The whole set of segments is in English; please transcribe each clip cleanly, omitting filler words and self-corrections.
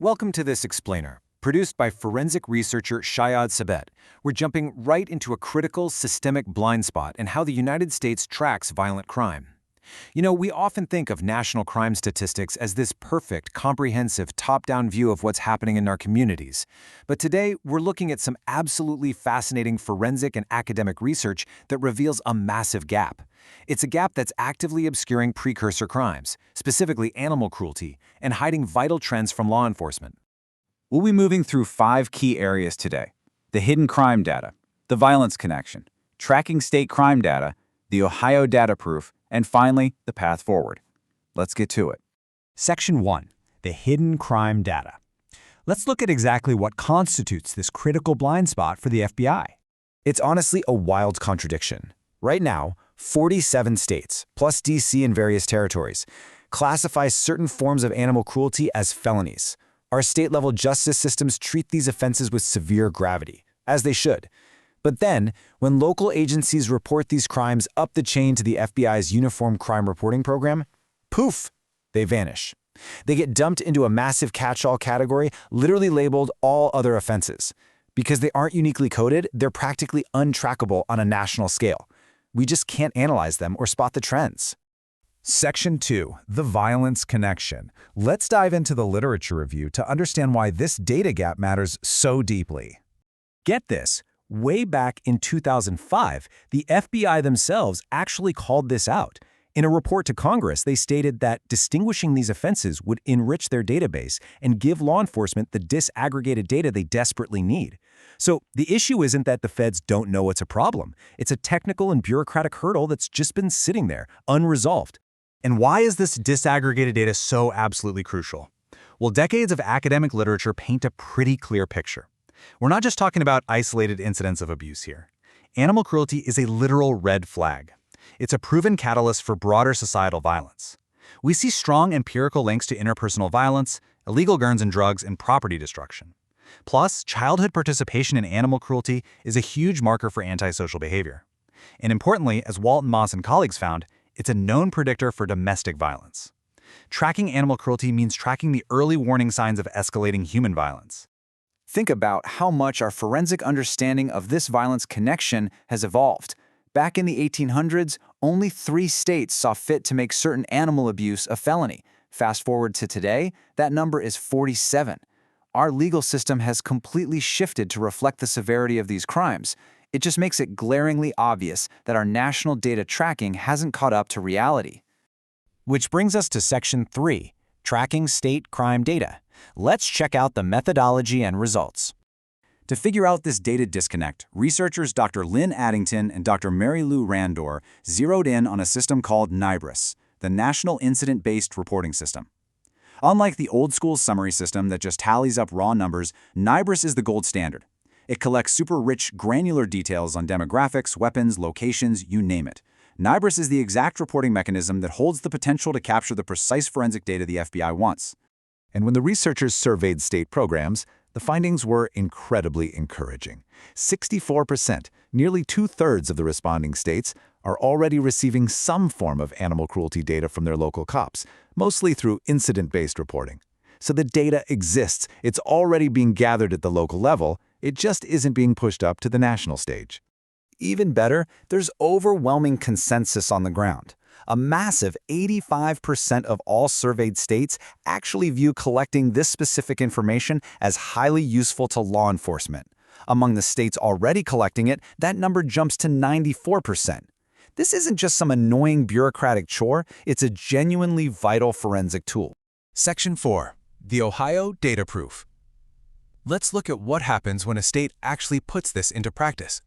Welcome to this explainer, produced by forensic researcher Sabet. We're jumping right into a critical systemic blind spot in how the United States tracks violent crime. We often think of national crime statistics as this perfect, comprehensive, top-down view of what's happening in our communities. But today, we're looking at some absolutely fascinating forensic and academic research that reveals a massive gap. It's a gap that's actively obscuring precursor crimes, specifically animal cruelty, and hiding vital trends from law enforcement. We'll be moving through 5 key areas today: the hidden crime data, the violence connection, tracking state crime data, the Ohio data proof, and finally, the path forward. Let's get to it. Section 1. The hidden crime data. Let's look at exactly what constitutes this critical blind spot for the FBI. It's honestly a wild contradiction. Right now, 47 states, plus DC and various territories, classify certain forms of animal cruelty as felonies. Our state-level justice systems treat these offenses with severe gravity, as they should. But then, when local agencies report these crimes up the chain to the FBI's Uniform Crime Reporting Program, poof, they vanish. They get dumped into a massive catch-all category, literally labeled all other offenses. Because they aren't uniquely coded, they're practically untrackable on a national scale. We just can't analyze them or spot the trends. Section 2. The violence connection. Let's dive into the literature review to understand why this data gap matters so deeply. Get this. Way back in 2005, the FBI themselves actually called this out. In a report to Congress, they stated that distinguishing these offenses would enrich their database and give law enforcement the disaggregated data they desperately need. So the issue isn't that the feds don't know it's a problem. It's a technical and bureaucratic hurdle that's just been sitting there, unresolved. And why is this disaggregated data so absolutely crucial? Well, decades of academic literature paint a pretty clear picture. We're not just talking about isolated incidents of abuse here. Animal cruelty is a literal red flag. It's a proven catalyst for broader societal violence. We see strong empirical links to interpersonal violence, illegal guns and drugs, and property destruction. Plus, childhood participation in animal cruelty is a huge marker for antisocial behavior. And importantly, as Walton Moss and colleagues found, it's a known predictor for domestic violence. Tracking animal cruelty means tracking the early warning signs of escalating human violence. Think about how much our forensic understanding of this violence connection has evolved. Back in the 1800s, only 3 states saw fit to make certain animal abuse a felony. Fast forward to today, that number is 47. Our legal system has completely shifted to reflect the severity of these crimes. It just makes it glaringly obvious that our national data tracking hasn't caught up to reality. Which brings us to Section 3, Tracking State Crime Data. Let's check out the methodology and results. To figure out this data disconnect, researchers Dr. Lynn Addington and Dr. Mary Lou Randor zeroed in on a system called NIBRIS, the National Incident-Based Reporting System. Unlike the old-school summary system that just tallies up raw numbers, NIBRIS is the gold standard. It collects super rich, granular details on demographics, weapons, locations, you name it. NIBRIS is the exact reporting mechanism that holds the potential to capture the precise forensic data the FBI wants. And when the researchers surveyed state programs, the findings were incredibly encouraging. 64%, nearly 2/3 of the responding states, are already receiving some form of animal cruelty data from their local cops, mostly through incident-based reporting. So the data exists, it's already being gathered at the local level, it just isn't being pushed up to the national stage. Even better, there's overwhelming consensus on the ground. A massive 85% of all surveyed states actually view collecting this specific information as highly useful to law enforcement. Among the states already collecting it, that number jumps to 94%. This isn't just some annoying bureaucratic chore, it's a genuinely vital forensic tool. Section 4. The Ohio Data Proof. Let's look at what happens when a state actually puts this into practice.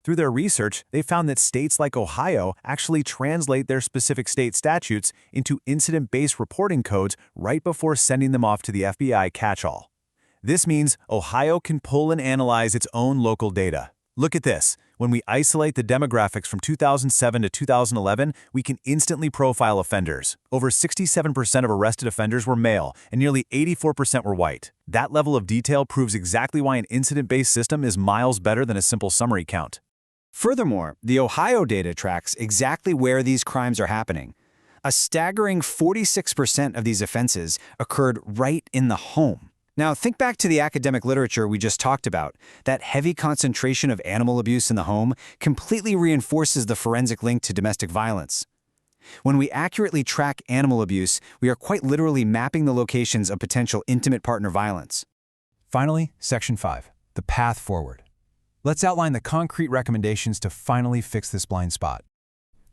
Through their research, they found that states like Ohio actually translate their specific state statutes into incident-based reporting codes right before sending them off to the FBI catch-all. This means Ohio can pull and analyze its own local data. Look at this. When we isolate the demographics from 2007 to 2011, we can instantly profile offenders. Over 67% of arrested offenders were male, and nearly 84% were white. That level of detail proves exactly why an incident-based system is miles better than a simple summary count. Furthermore, the Ohio data tracks exactly where these crimes are happening. A staggering 46% of these offenses occurred right in the home. Now, think back to the academic literature we just talked about. That heavy concentration of animal abuse in the home completely reinforces the forensic link to domestic violence. When we accurately track animal abuse, we are quite literally mapping the locations of potential intimate partner violence. Finally, Section 5, the path forward. Let's outline the concrete recommendations to finally fix this blind spot.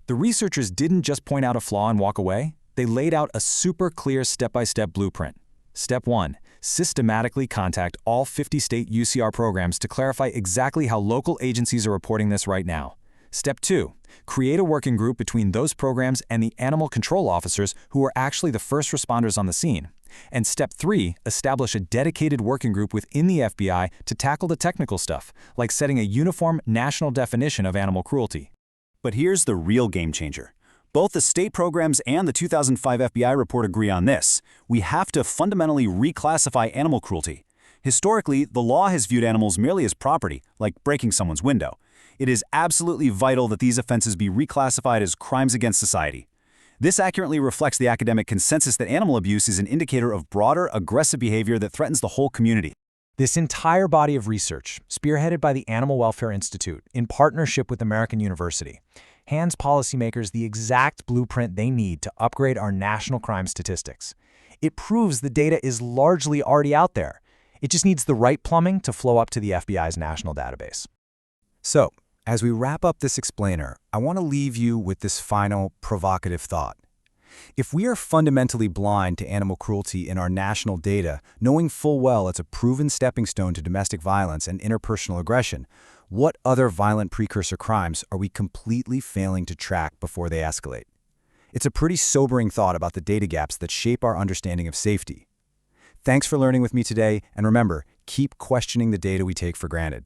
The researchers didn't just point out a flaw and walk away. They laid out a super clear step-by-step blueprint. Step 1. Systematically contact all 50 state UCR programs to clarify exactly how local agencies are reporting this right now. Step 2. Create a working group between those programs and the animal control officers who are actually the first responders on the scene. And Step 3. Establish a dedicated working group within the FBI to tackle the technical stuff, like setting a uniform national definition of animal cruelty. But here's the real game changer. Both the state programs and the 2005 FBI report agree on this. We have to fundamentally reclassify animal cruelty. Historically, the law has viewed animals merely as property, like breaking someone's window. It is absolutely vital that these offenses be reclassified as crimes against society. This accurately reflects the academic consensus that animal abuse is an indicator of broader, aggressive behavior that threatens the whole community. This entire body of research, spearheaded by the Animal Welfare Institute in partnership with American University, hands policymakers the exact blueprint they need to upgrade our national crime statistics. It proves the data is largely already out there. It just needs the right plumbing to flow up to the FBI's national database. So, as we wrap up this explainer, I want to leave you with this final provocative thought. If we are fundamentally blind to animal cruelty in our national data, knowing full well it's a proven stepping stone to domestic violence and interpersonal aggression, what other violent precursor crimes are we completely failing to track before they escalate? It's a pretty sobering thought about the data gaps that shape our understanding of safety. Thanks for learning with me today, and remember, keep questioning the data we take for granted.